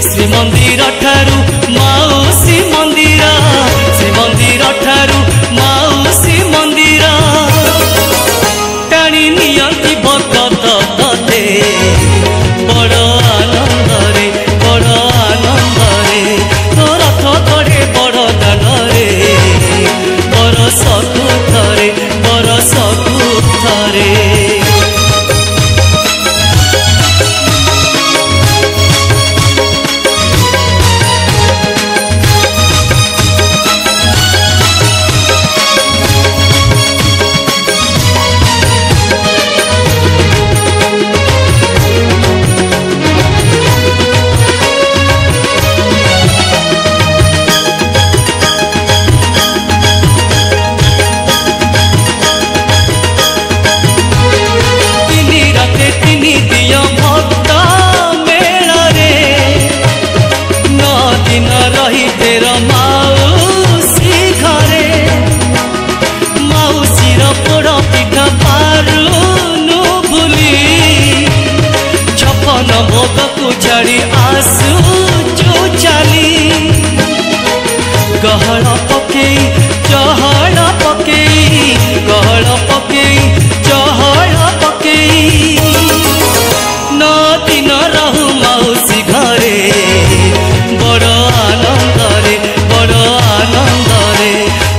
श्रीमंदिर ठारू माउसी मंदिर श्रीमंदिर ठारू माउसी मंदिर टाणी नियंती भगत तते बड़ आनंद रे तो रथ गड़े बड़ दान रे बरस कुथरे छाड़ी आसू जो चली गहल पकई चहल पकई गहल पकई चहल पकई न दिन रहु मौसी घरे बड़ आनंद रे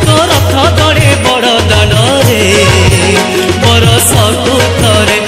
तो रथ गड़े बड़ दान रे बरस कुथरे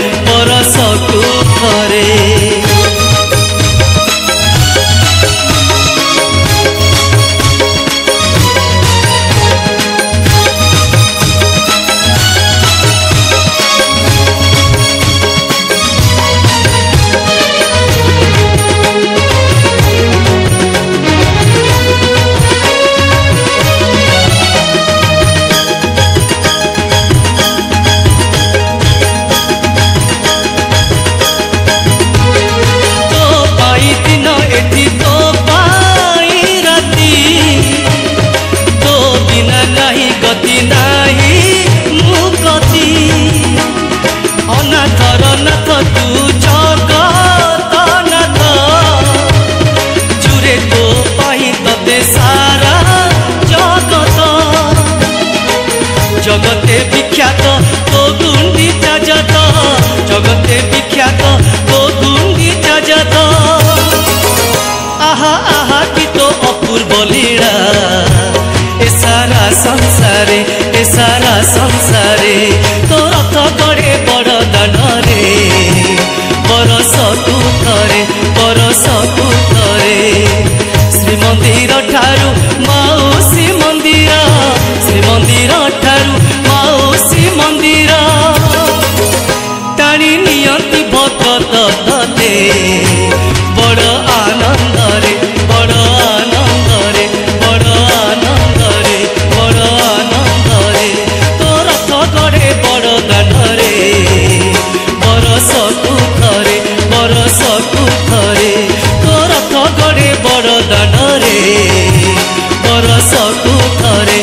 जगते विख्यात तो गुंडीचा जत जगते विख्यात तो गुंडीचा जत आहा आहा की तो अपूर्व लीला ए सारा संसारे तो रथ गड़े बड़ दान रे बरस कुथरे श्रीमंदिर ठारू माउसी मंदिर श्रीमंदिर ठारू माउसी मंदिर टाणी नियंती भगत तते बड़ आनंद रे तो रथ गड़े बड़ दान रे बरस कुथरे तो रथ गड़े बड़ दान रे बरस कुथरे